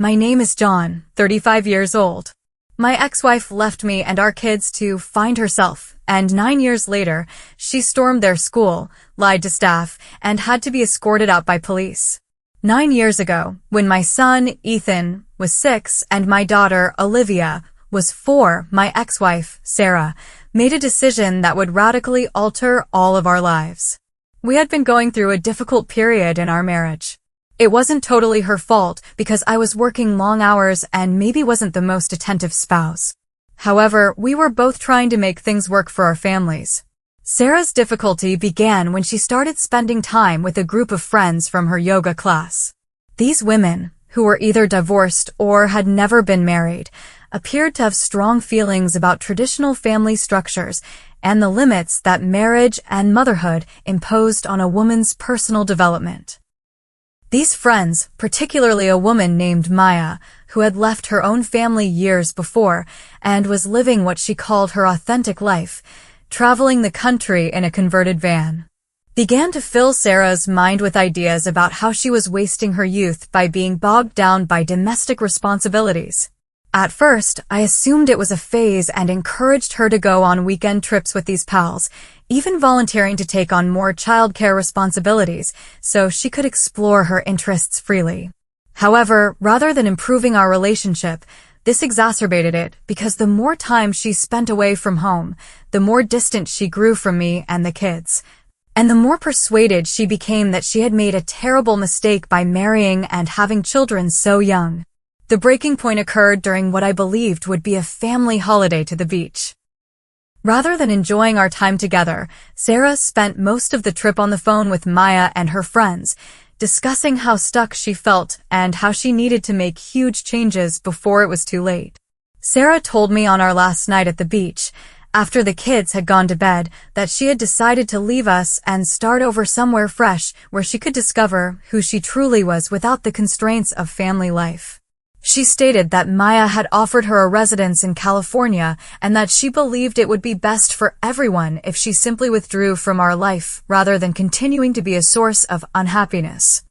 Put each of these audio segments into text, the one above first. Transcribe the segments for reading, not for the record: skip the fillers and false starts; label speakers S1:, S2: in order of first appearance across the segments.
S1: My name is John, 35 years old. My ex-wife left me and our kids to find herself, and 9 years later, she stormed their school, lied to staff, and had to be escorted out by police. 9 years ago, when my son, Ethan, was 6 and my daughter, Olivia, was 4, my ex-wife, Sarah, made a decision that would radically alter all of our lives. We had been going through a difficult period in our marriage. It wasn't totally her fault because I was working long hours and maybe wasn't the most attentive spouse. However, we were both trying to make things work for our families. Sarah's difficulty began when she started spending time with a group of friends from her yoga class. These women, who were either divorced or had never been married, appeared to have strong feelings about traditional family structures and the limits that marriage and motherhood imposed on a woman's personal development. These friends, particularly a woman named Maya, who had left her own family years before and was living what she called her authentic life, traveling the country in a converted van, began to fill Sarah's mind with ideas about how she was wasting her youth by being bogged down by domestic responsibilities. At first, I assumed it was a phase and encouraged her to go on weekend trips with these pals, even volunteering to take on more childcare responsibilities so she could explore her interests freely. However, rather than improving our relationship, this exacerbated it because the more time she spent away from home, the more distant she grew from me and the kids, and the more persuaded she became that she had made a terrible mistake by marrying and having children so young. The breaking point occurred during what I believed would be a family holiday to the beach. Rather than enjoying our time together, Sarah spent most of the trip on the phone with Maya and her friends, discussing how stuck she felt and how she needed to make huge changes before it was too late. Sarah told me on our last night at the beach, after the kids had gone to bed, that she had decided to leave us and start over somewhere fresh where she could discover who she truly was without the constraints of family life. She stated that Maya had offered her a residence in California and that she believed it would be best for everyone if she simply withdrew from our life rather than continuing to be a source of unhappiness.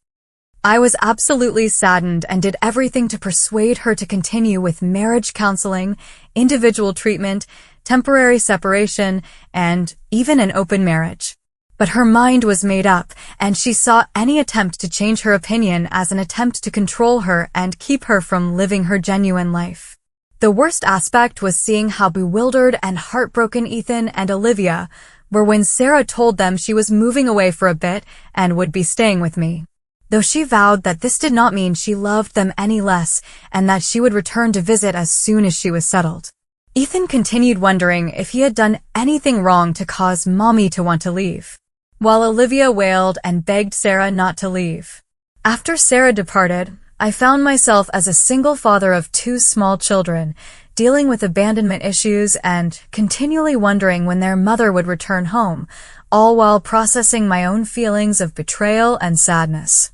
S1: I was absolutely saddened and did everything to persuade her to continue with marriage counseling, individual treatment, temporary separation, and even an open marriage. But her mind was made up, and she saw any attempt to change her opinion as an attempt to control her and keep her from living her genuine life. The worst aspect was seeing how bewildered and heartbroken Ethan and Olivia were when Sarah told them she was moving away for a bit and would be staying with me. Though she vowed that this did not mean she loved them any less and that she would return to visit as soon as she was settled. Ethan continued wondering if he had done anything wrong to cause Mommy to want to leave, while Olivia wailed and begged Sarah not to leave. After Sarah departed, I found myself as a single father of 2 small children, dealing with abandonment issues and continually wondering when their mother would return home, all while processing my own feelings of betrayal and sadness.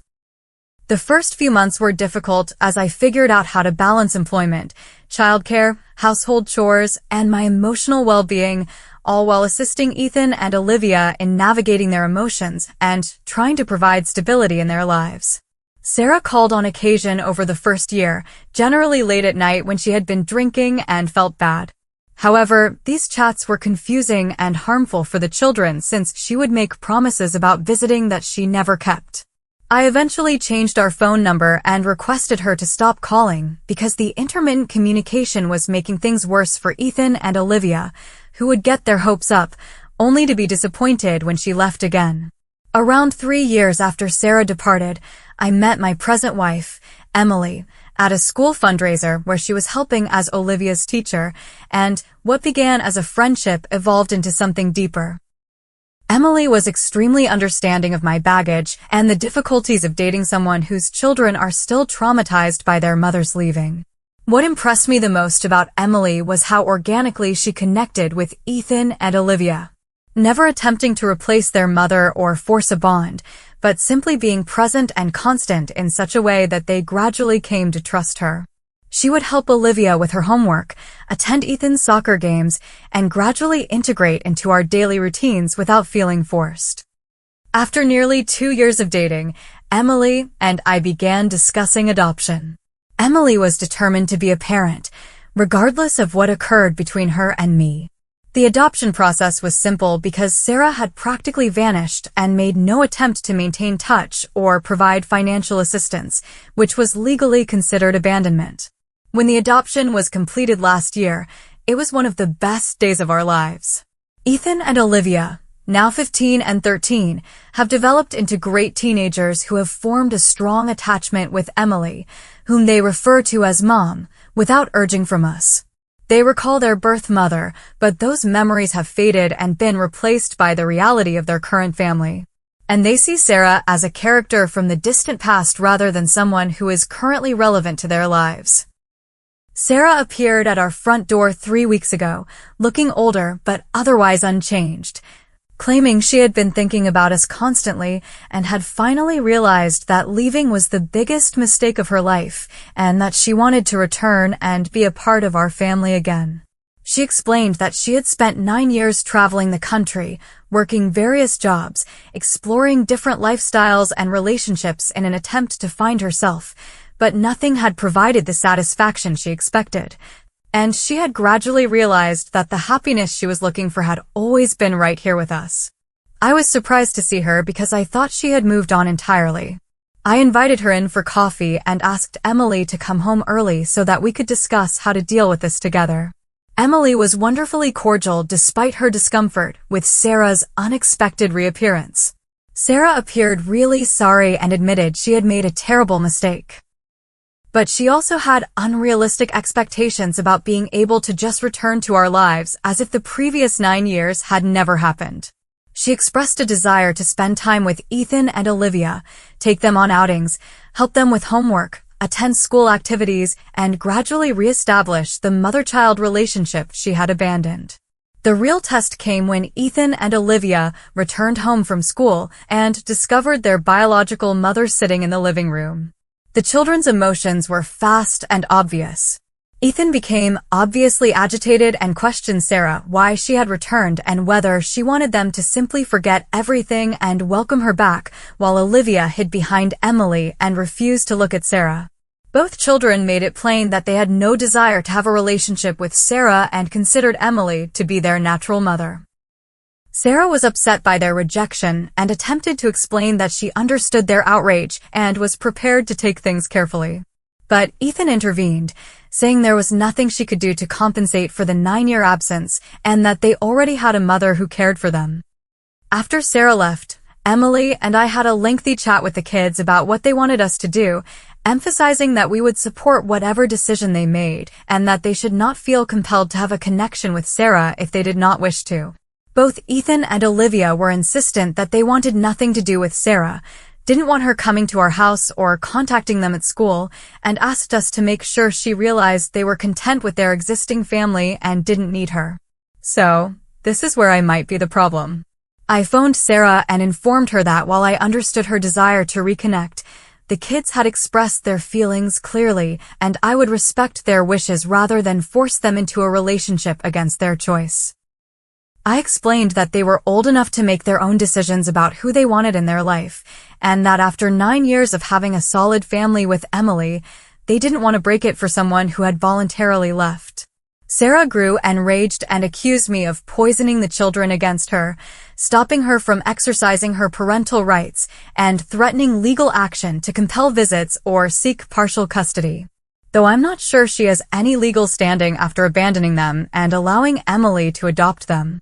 S1: The first few months were difficult as I figured out how to balance employment, childcare, household chores, and my emotional well-being, all while assisting Ethan and Olivia in navigating their emotions and trying to provide stability in their lives. Sarah called on occasion over the first year, generally late at night when she had been drinking and felt bad. However, these chats were confusing and harmful for the children since she would make promises about visiting that she never kept. I eventually changed our phone number and requested her to stop calling because the intermittent communication was making things worse for Ethan and Olivia, who would get their hopes up, only to be disappointed when she left again. Around 3 years after Sarah departed, I met my present wife, Emily, at a school fundraiser where she was helping as Olivia's teacher, and what began as a friendship evolved into something deeper. Emily was extremely understanding of my baggage and the difficulties of dating someone whose children are still traumatized by their mother's leaving. What impressed me the most about Emily was how organically she connected with Ethan and Olivia, never attempting to replace their mother or force a bond, but simply being present and constant in such a way that they gradually came to trust her. She would help Olivia with her homework, attend Ethan's soccer games, and gradually integrate into our daily routines without feeling forced. After nearly 2 years of dating, Emily and I began discussing adoption. Emily was determined to be a parent, regardless of what occurred between her and me. The adoption process was simple because Sarah had practically vanished and made no attempt to maintain touch or provide financial assistance, which was legally considered abandonment. When the adoption was completed last year, it was one of the best days of our lives. Ethan and Olivia, now 15 and 13, have developed into great teenagers who have formed a strong attachment with Emily, whom they refer to as Mom, without urging from us. They recall their birth mother, but those memories have faded and been replaced by the reality of their current family. And they see Sarah as a character from the distant past rather than someone who is currently relevant to their lives. Sarah appeared at our front door 3 weeks ago, looking older but otherwise unchanged, claiming she had been thinking about us constantly and had finally realized that leaving was the biggest mistake of her life and that she wanted to return and be a part of our family again. She explained that she had spent 9 years traveling the country, working various jobs, exploring different lifestyles and relationships in an attempt to find herself, but nothing had provided the satisfaction she expected. And she had gradually realized that the happiness she was looking for had always been right here with us. I was surprised to see her because I thought she had moved on entirely. I invited her in for coffee and asked Emily to come home early so that we could discuss how to deal with this together. Emily was wonderfully cordial despite her discomfort with Sarah's unexpected reappearance. Sarah appeared really sorry and admitted she had made a terrible mistake. But she also had unrealistic expectations about being able to just return to our lives as if the previous 9 years had never happened. She expressed a desire to spend time with Ethan and Olivia, take them on outings, help them with homework, attend school activities, and gradually reestablish the mother-child relationship she had abandoned. The real test came when Ethan and Olivia returned home from school and discovered their biological mother sitting in the living room. The children's emotions were fast and obvious. Ethan became obviously agitated and questioned Sarah why she had returned and whether she wanted them to simply forget everything and welcome her back, while Olivia hid behind Emily and refused to look at Sarah. Both children made it plain that they had no desire to have a relationship with Sarah and considered Emily to be their natural mother. Sarah was upset by their rejection and attempted to explain that she understood their outrage and was prepared to take things carefully. But Ethan intervened, saying there was nothing she could do to compensate for the 9-year absence and that they already had a mother who cared for them. After Sarah left, Emily and I had a lengthy chat with the kids about what they wanted us to do, emphasizing that we would support whatever decision they made and that they should not feel compelled to have a connection with Sarah if they did not wish to. Both Ethan and Olivia were insistent that they wanted nothing to do with Sarah, didn't want her coming to our house or contacting them at school, and asked us to make sure she realized they were content with their existing family and didn't need her. So, this is where I might be the problem. I phoned Sarah and informed her that while I understood her desire to reconnect, the kids had expressed their feelings clearly and I would respect their wishes rather than force them into a relationship against their choice. I explained that they were old enough to make their own decisions about who they wanted in their life, and that after 9 years of having a solid family with Emily, they didn't want to break it for someone who had voluntarily left. Sarah grew enraged and accused me of poisoning the children against her, stopping her from exercising her parental rights, and threatening legal action to compel visits or seek partial custody. Though I'm not sure she has any legal standing after abandoning them and allowing Emily to adopt them.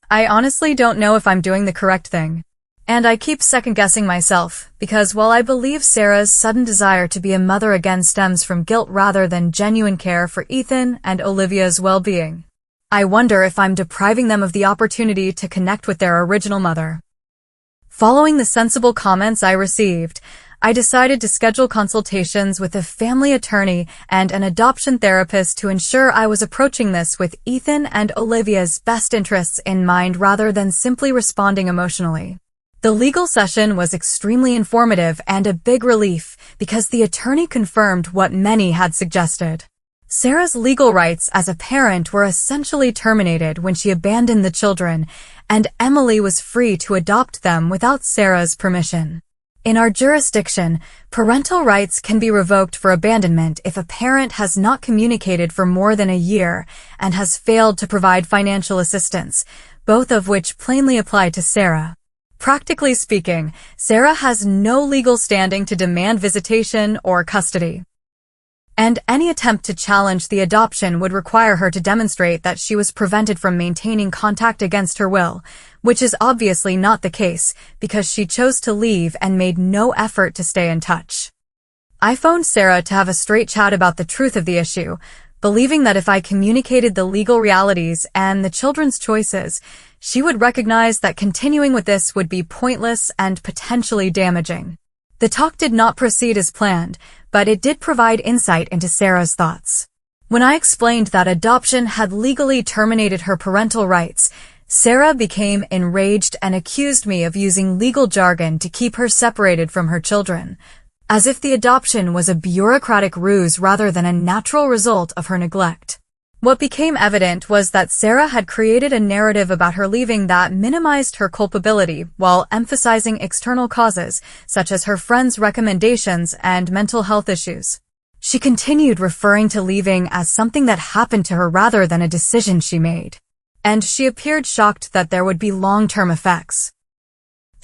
S1: I honestly don't know if I'm doing the correct thing. And I keep second-guessing myself, because while I believe Sarah's sudden desire to be a mother again stems from guilt rather than genuine care for Ethan and Olivia's well-being, I wonder if I'm depriving them of the opportunity to connect with their original mother. Following the sensible comments I received, I decided to schedule consultations with a family attorney and an adoption therapist to ensure I was approaching this with Ethan and Olivia's best interests in mind rather than simply responding emotionally. The legal session was extremely informative and a big relief because the attorney confirmed what many had suggested. Sarah's legal rights as a parent were essentially terminated when she abandoned the children, and Emily was free to adopt them without Sarah's permission. In our jurisdiction, parental rights can be revoked for abandonment if a parent has not communicated for more than a year and has failed to provide financial assistance, both of which plainly apply to Sarah. Practically speaking, Sarah has no legal standing to demand visitation or custody. And any attempt to challenge the adoption would require her to demonstrate that she was prevented from maintaining contact against her will, which is obviously not the case because she chose to leave and made no effort to stay in touch. I phoned Sarah to have a straight chat about the truth of the issue, believing that if I communicated the legal realities and the children's choices, she would recognize that continuing with this would be pointless and potentially damaging. The talk did not proceed as planned, but it did provide insight into Sarah's thoughts. When I explained that adoption had legally terminated her parental rights, Sarah became enraged and accused me of using legal jargon to keep her separated from her children, as if the adoption was a bureaucratic ruse rather than a natural result of her neglect. What became evident was that Sarah had created a narrative about her leaving that minimized her culpability while emphasizing external causes, such as her friends' recommendations and mental health issues. She continued referring to leaving as something that happened to her rather than a decision she made. And she appeared shocked that there would be long-term effects.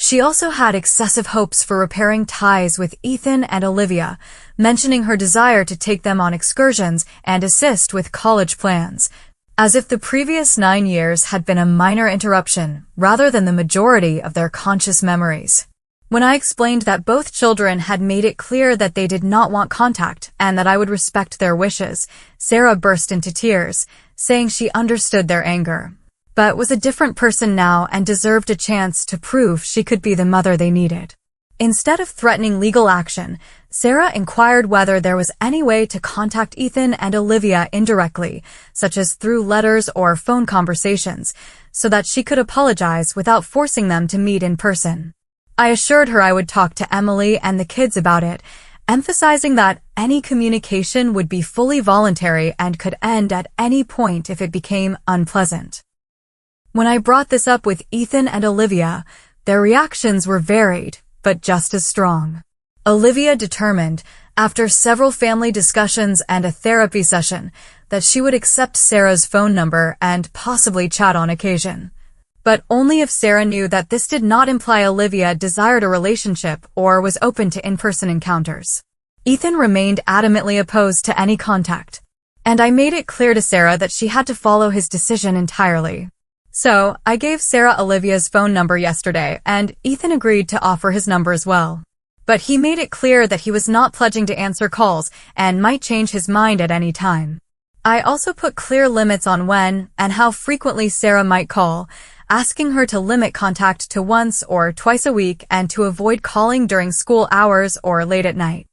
S1: She also had excessive hopes for repairing ties with Ethan and Olivia, mentioning her desire to take them on excursions and assist with college plans, as if the previous 9 years had been a minor interruption rather than the majority of their conscious memories. When I explained that both children had made it clear that they did not want contact and that I would respect their wishes, Sarah burst into tears, saying she understood their anger, but was a different person now and deserved a chance to prove she could be the mother they needed. Instead of threatening legal action, Sarah inquired whether there was any way to contact Ethan and Olivia indirectly, such as through letters or phone conversations, so that she could apologize without forcing them to meet in person. I assured her I would talk to Emily and the kids about it, emphasizing that any communication would be fully voluntary and could end at any point if it became unpleasant. When I brought this up with Ethan and Olivia, their reactions were varied, but just as strong. Olivia determined, after several family discussions and a therapy session, that she would accept Sarah's phone number and possibly chat on occasion. But only if Sarah knew that this did not imply Olivia desired a relationship or was open to in-person encounters. Ethan remained adamantly opposed to any contact, and I made it clear to Sarah that she had to follow his decision entirely. So, I gave Sarah Olivia's phone number yesterday, and Ethan agreed to offer his number as well. But he made it clear that he was not pledging to answer calls and might change his mind at any time. I also put clear limits on when and how frequently Sarah might call, asking her to limit contact to once or twice a week and to avoid calling during school hours or late at night.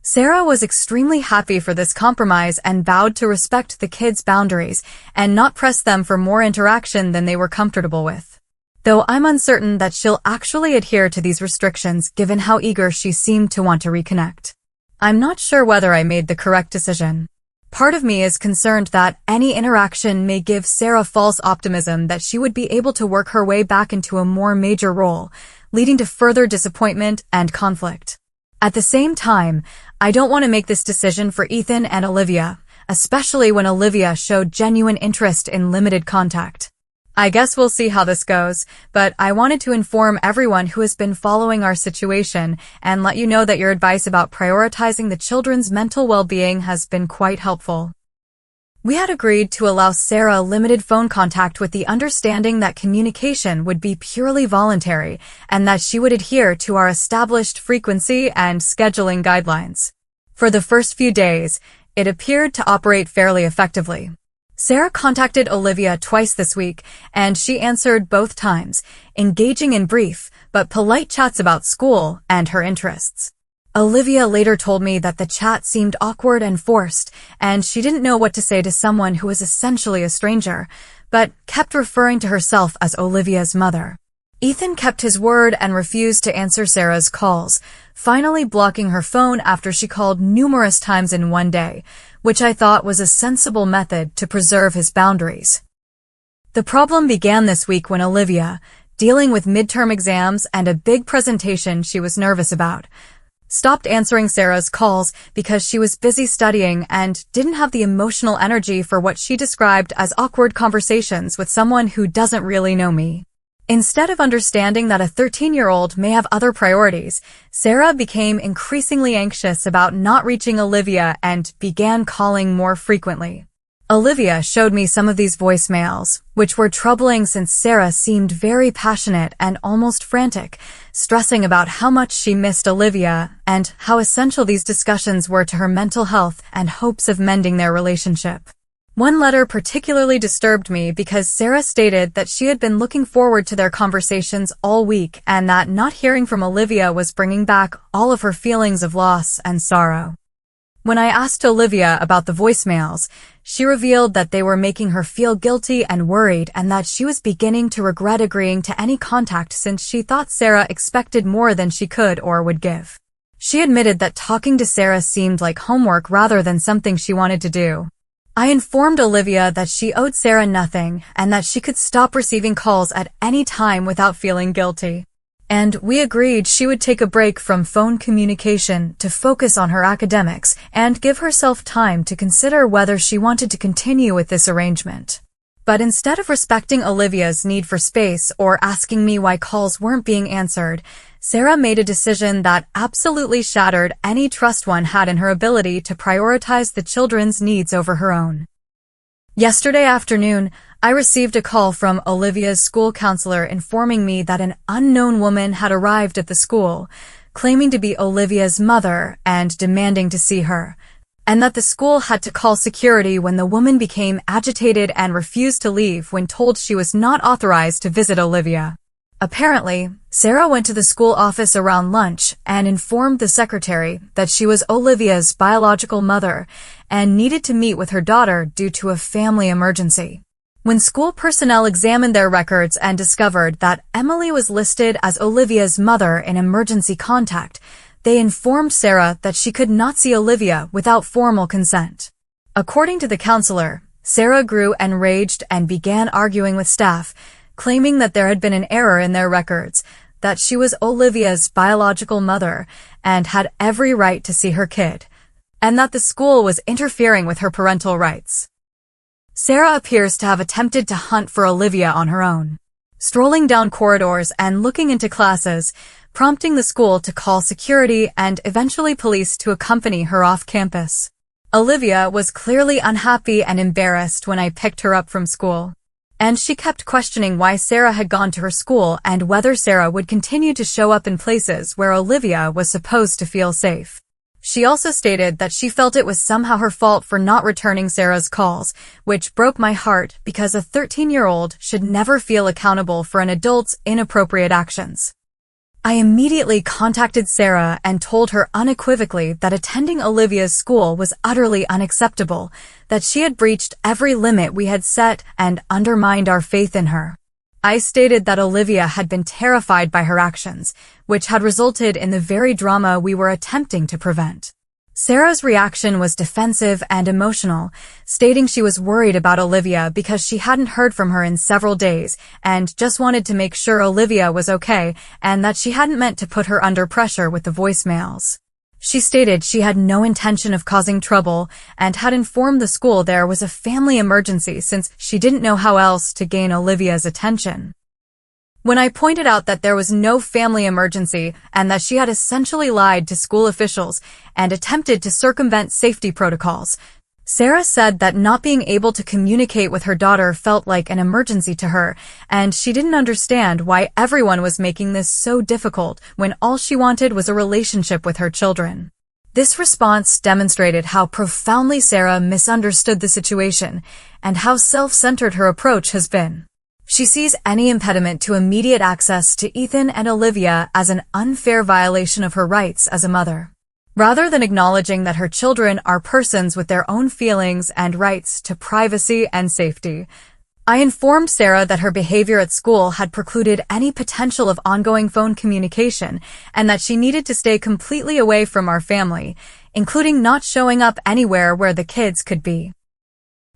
S1: Sarah was extremely happy for this compromise and vowed to respect the kids' boundaries and not press them for more interaction than they were comfortable with. Though I'm uncertain that she'll actually adhere to these restrictions given how eager she seemed to want to reconnect. I'm not sure whether I made the correct decision. Part of me is concerned that any interaction may give Sarah false optimism that she would be able to work her way back into a more major role, leading to further disappointment and conflict. At the same time, I don't want to make this decision for Ethan and Olivia, especially when Olivia showed genuine interest in limited contact. I guess we'll see how this goes, but I wanted to inform everyone who has been following our situation and let you know that your advice about prioritizing the children's mental well-being has been quite helpful. We had agreed to allow Sarah limited phone contact with the understanding that communication would be purely voluntary and that she would adhere to our established frequency and scheduling guidelines. For the first few days, it appeared to operate fairly effectively. Sarah contacted Olivia twice this week, and she answered both times, engaging in brief but polite chats about school and her interests. Olivia later told me that the chat seemed awkward and forced, and she didn't know what to say to someone who was essentially a stranger, but kept referring to herself as Olivia's mother. Ethan kept his word and refused to answer Sarah's calls, finally blocking her phone after she called numerous times in one day, which I thought was a sensible method to preserve his boundaries. The problem began this week when Olivia, dealing with midterm exams and a big presentation she was nervous about. Stopped answering Sarah's calls because she was busy studying and didn't have the emotional energy for what she described as awkward conversations with someone who doesn't really know me. Instead of understanding that a 13-year-old may have other priorities, Sarah became increasingly anxious about not reaching Olivia and began calling more frequently. Olivia showed me some of these voicemails, which were troubling since Sarah seemed very passionate and almost frantic, stressing about how much she missed Olivia and how essential these discussions were to her mental health and hopes of mending their relationship. One letter particularly disturbed me because Sarah stated that she had been looking forward to their conversations all week and that not hearing from Olivia was bringing back all of her feelings of loss and sorrow. When I asked Olivia about the voicemails, she revealed that they were making her feel guilty and worried and that she was beginning to regret agreeing to any contact since she thought Sarah expected more than she could or would give. She admitted that talking to Sarah seemed like homework rather than something she wanted to do. I informed Olivia that she owed Sarah nothing and that she could stop receiving calls at any time without feeling guilty. And we agreed she would take a break from phone communication to focus on her academics and give herself time to consider whether she wanted to continue with this arrangement. But instead of respecting Olivia's need for space or asking me why calls weren't being answered, Sarah made a decision that absolutely shattered any trust one had in her ability to prioritize the children's needs over her own. Yesterday afternoon, I received a call from Olivia's school counselor informing me that an unknown woman had arrived at the school, claiming to be Olivia's mother and demanding to see her, and that the school had to call security when the woman became agitated and refused to leave when told she was not authorized to visit Olivia. Apparently, Sarah went to the school office around lunch and informed the secretary that she was Olivia's biological mother and needed to meet with her daughter due to a family emergency. When school personnel examined their records and discovered that Emily was listed as Olivia's mother in emergency contact, they informed Sarah that she could not see Olivia without formal consent. According to the counselor, Sarah grew enraged and began arguing with staff, claiming that there had been an error in their records, that she was Olivia's biological mother and had every right to see her kid, and that the school was interfering with her parental rights. Sarah appears to have attempted to hunt for Olivia on her own, strolling down corridors and looking into classes, prompting the school to call security and eventually police to accompany her off campus. Olivia was clearly unhappy and embarrassed when I picked her up from school, and she kept questioning why Sarah had gone to her school and whether Sarah would continue to show up in places where Olivia was supposed to feel safe. She also stated that she felt it was somehow her fault for not returning Sarah's calls, which broke my heart because a 13-year-old should never feel accountable for an adult's inappropriate actions. I immediately contacted Sarah and told her unequivocally that attending Olivia's school was utterly unacceptable, that she had breached every limit we had set and undermined our faith in her. I stated that Olivia had been terrified by her actions, which had resulted in the very drama we were attempting to prevent. Sarah's reaction was defensive and emotional, stating she was worried about Olivia because she hadn't heard from her in several days and just wanted to make sure Olivia was okay and that she hadn't meant to put her under pressure with the voicemails. She stated she had no intention of causing trouble and had informed the school there was a family emergency since she didn't know how else to gain Olivia's attention. When I pointed out that there was no family emergency and that she had essentially lied to school officials and attempted to circumvent safety protocols, Sarah said that not being able to communicate with her daughter felt like an emergency to her, and she didn't understand why everyone was making this so difficult when all she wanted was a relationship with her children. This response demonstrated how profoundly Sarah misunderstood the situation and how self-centered her approach has been. She sees any impediment to immediate access to Ethan and Olivia as an unfair violation of her rights as a mother, rather than acknowledging that her children are persons with their own feelings and rights to privacy and safety. I informed Sarah that her behavior at school had precluded any potential of ongoing phone communication and that she needed to stay completely away from our family, including not showing up anywhere where the kids could be.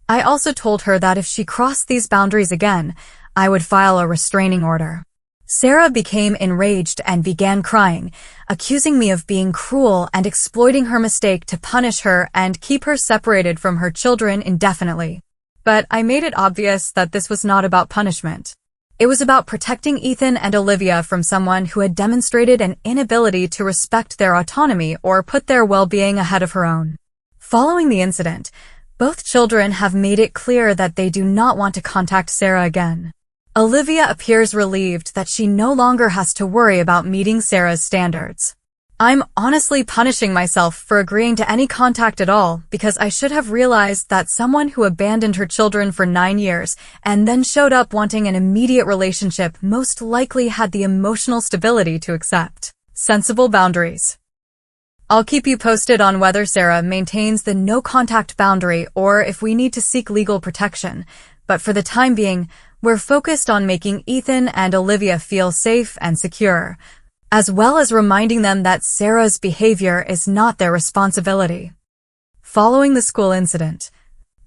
S1: I also told her that if she crossed these boundaries again, I would file a restraining order. Sarah became enraged and began crying, accusing me of being cruel and exploiting her mistake to punish her and keep her separated from her children indefinitely. But I made it obvious that this was not about punishment. It was about protecting Ethan and Olivia from someone who had demonstrated an inability to respect their autonomy or put their well-being ahead of her own. Following the incident, both children have made it clear that they do not want to contact Sarah again. Olivia appears relieved that she no longer has to worry about meeting Sarah's standards. I'm honestly punishing myself for agreeing to any contact at all because I should have realized that someone who abandoned her children for 9 years and then showed up wanting an immediate relationship most likely had the emotional stability to accept sensible boundaries. I'll keep you posted on whether Sarah maintains the no-contact boundary or if we need to seek legal protection, but for the time being, we're focused on making Ethan and Olivia feel safe and secure, as well as reminding them that Sarah's behavior is not their responsibility. Following the school incident,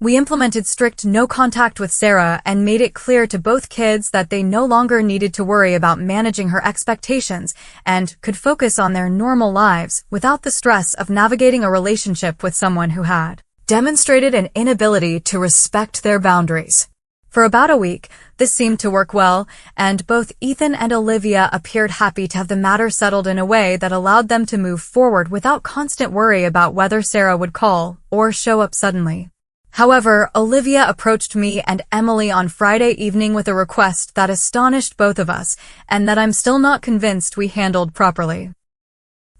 S1: we implemented strict no contact with Sarah and made it clear to both kids that they no longer needed to worry about managing her expectations and could focus on their normal lives without the stress of navigating a relationship with someone who had demonstrated an inability to respect their boundaries. For about a week, this seemed to work well, and both Ethan and Olivia appeared happy to have the matter settled in a way that allowed them to move forward without constant worry about whether Sarah would call or show up suddenly. However, Olivia approached me and Emily on Friday evening with a request that astonished both of us and that I'm still not convinced we handled properly.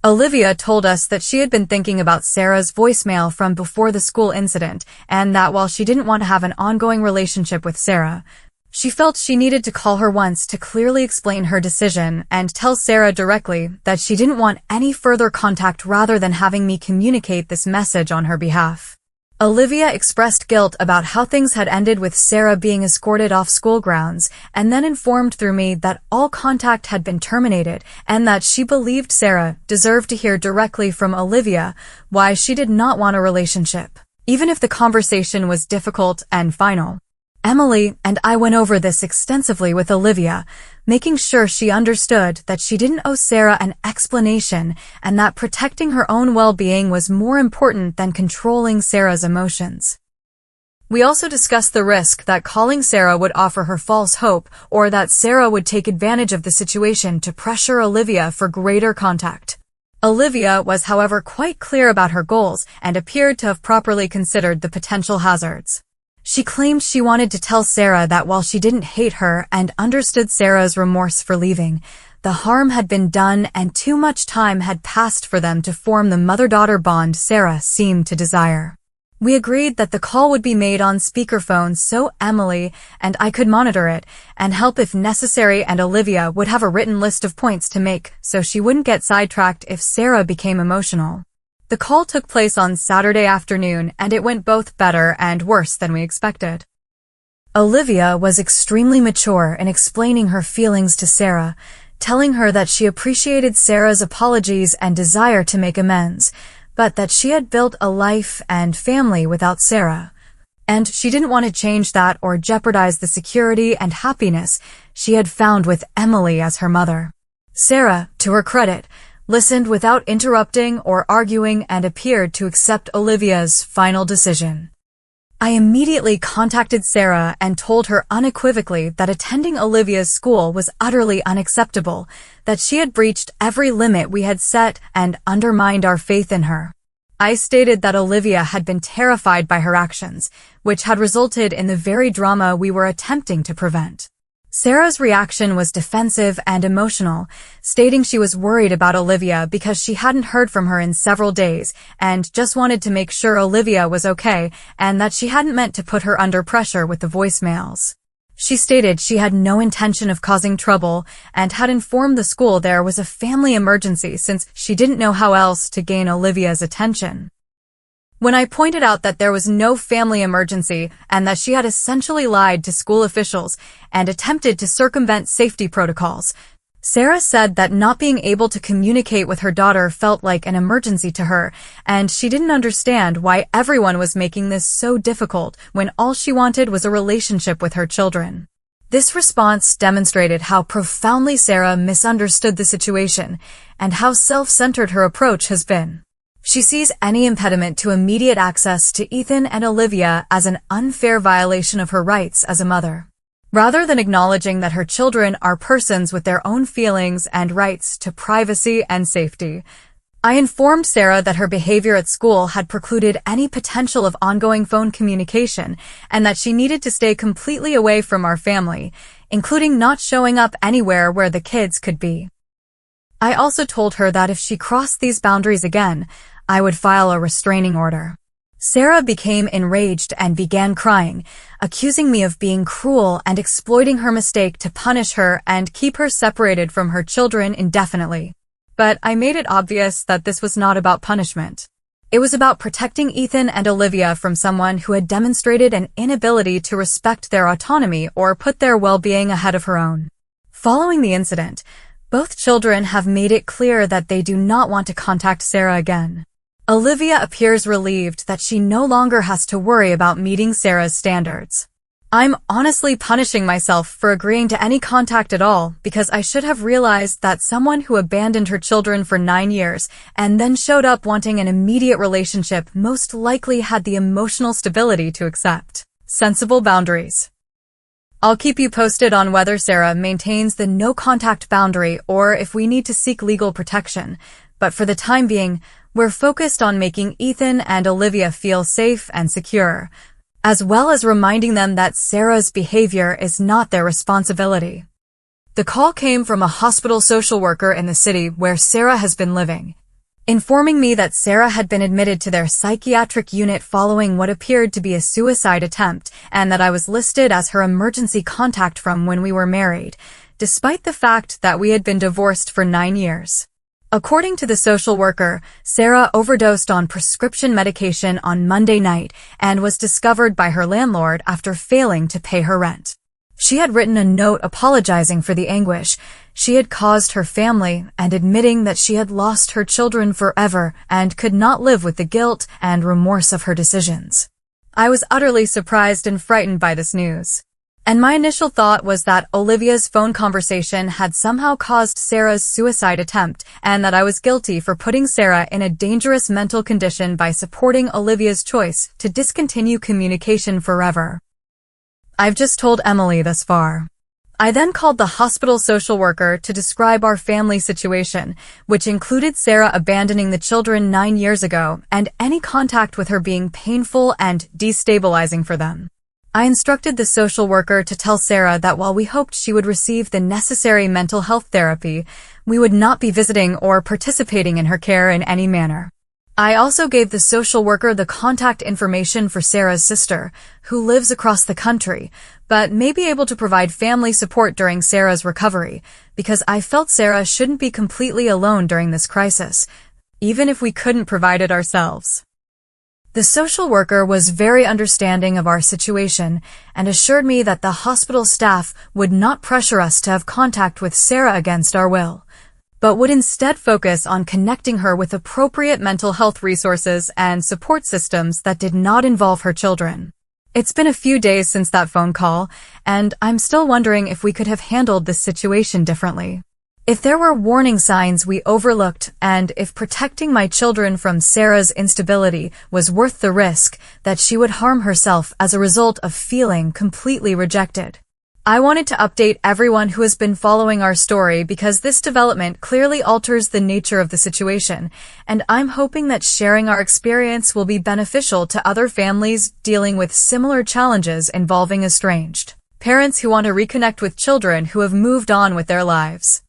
S1: Olivia told us that she had been thinking about Sarah's voicemail from before the school incident and that while she didn't want to have an ongoing relationship with Sarah, she felt she needed to call her once to clearly explain her decision and tell Sarah directly that she didn't want any further contact rather than having me communicate this message on her behalf. Olivia expressed guilt about how things had ended with Sarah being escorted off school grounds and then informed through me that all contact had been terminated and that she believed Sarah deserved to hear directly from Olivia why she did not want a relationship, even if the conversation was difficult and final. Emily and I went over this extensively with Olivia, making sure she understood that she didn't owe Sarah an explanation and that protecting her own well-being was more important than controlling Sarah's emotions. We also discussed the risk that calling Sarah would offer her false hope or that Sarah would take advantage of the situation to pressure Olivia for greater contact. Olivia was, however, quite clear about her goals and appeared to have properly considered the potential hazards. She claimed she wanted to tell Sarah that while she didn't hate her and understood Sarah's remorse for leaving, the harm had been done and too much time had passed for them to form the mother-daughter bond Sarah seemed to desire. We agreed that the call would be made on speakerphone so Emily and I could monitor it and help if necessary, and Olivia would have a written list of points to make so she wouldn't get sidetracked if Sarah became emotional. The call took place on Saturday afternoon, and it went both better and worse than we expected. Olivia was extremely mature in explaining her feelings to Sarah, telling her that she appreciated Sarah's apologies and desire to make amends, but that she had built a life and family without Sarah, and she didn't want to change that or jeopardize the security and happiness she had found with Emily as her mother. Sarah, to her credit, listened without interrupting or arguing and appeared to accept Olivia's final decision. I immediately contacted Sarah and told her unequivocally that attending Olivia's school was utterly unacceptable, that she had breached every limit we had set and undermined our faith in her. I stated that Olivia had been terrified by her actions, which had resulted in the very drama we were attempting to prevent. Sarah's reaction was defensive and emotional, stating she was worried about Olivia because she hadn't heard from her in several days and just wanted to make sure Olivia was okay and that she hadn't meant to put her under pressure with the voicemails. She stated she had no intention of causing trouble and had informed the school there was a family emergency since she didn't know how else to gain Olivia's attention. When I pointed out that there was no family emergency and that she had essentially lied to school officials and attempted to circumvent safety protocols, Sarah said that not being able to communicate with her daughter felt like an emergency to her, and she didn't understand why everyone was making this so difficult when all she wanted was a relationship with her children. This response demonstrated how profoundly Sarah misunderstood the situation and how self-centered her approach has been. She sees any impediment to immediate access to Ethan and Olivia as an unfair violation of her rights as a mother. Rather than acknowledging that her children are persons with their own feelings and rights to privacy and safety, I informed Sarah that her behavior at school had precluded any potential of ongoing phone communication and that she needed to stay completely away from our family, including not showing up anywhere where the kids could be. I also told her that if she crossed these boundaries again, I would file a restraining order. Sarah became enraged and began crying, accusing me of being cruel and exploiting her mistake to punish her and keep her separated from her children indefinitely. But I made it obvious that this was not about punishment. It was about protecting Ethan and Olivia from someone who had demonstrated an inability to respect their autonomy or put their well-being ahead of her own. Following the incident, both children have made it clear that they do not want to contact Sarah again. Olivia appears relieved that she no longer has to worry about meeting Sarah's standards. I'm honestly punishing myself for agreeing to any contact at all because I should have realized that someone who abandoned her children for 9 years and then showed up wanting an immediate relationship most likely had the emotional stability to accept sensible boundaries. I'll keep you posted on whether Sarah maintains the no-contact boundary or if we need to seek legal protection, but for the time being, we're focused on making Ethan and Olivia feel safe and secure, as well as reminding them that Sarah's behavior is not their responsibility. The call came from a hospital social worker in the city where Sarah has been living, informing me that Sarah had been admitted to their psychiatric unit following what appeared to be a suicide attempt and that I was listed as her emergency contact from when we were married, despite the fact that we had been divorced for 9 years. According to the social worker, Sarah overdosed on prescription medication on Monday night and was discovered by her landlord after failing to pay her rent. She had written a note apologizing for the anguish she had caused her family and admitting that she had lost her children forever and could not live with the guilt and remorse of her decisions. I was utterly surprised and frightened by this news. And my initial thought was that Olivia's phone conversation had somehow caused Sarah's suicide attempt and that I was guilty for putting Sarah in a dangerous mental condition by supporting Olivia's choice to discontinue communication forever. I've just told Emily thus far. I then called the hospital social worker to describe our family situation, which included Sarah abandoning the children 9 years ago and any contact with her being painful and destabilizing for them. I instructed the social worker to tell Sarah that while we hoped she would receive the necessary mental health therapy, we would not be visiting or participating in her care in any manner. I also gave the social worker the contact information for Sarah's sister, who lives across the country, but may be able to provide family support during Sarah's recovery, because I felt Sarah shouldn't be completely alone during this crisis, even if we couldn't provide it ourselves. The social worker was very understanding of our situation and assured me that the hospital staff would not pressure us to have contact with Sarah against our will, but would instead focus on connecting her with appropriate mental health resources and support systems that did not involve her children. It's been a few days since that phone call, and I'm still wondering if we could have handled this situation differently. If there were warning signs we overlooked and if protecting my children from Sarah's instability was worth the risk that she would harm herself as a result of feeling completely rejected. I wanted to update everyone who has been following our story because this development clearly alters the nature of the situation, and I'm hoping that sharing our experience will be beneficial to other families dealing with similar challenges involving estranged parents who want to reconnect with children who have moved on with their lives.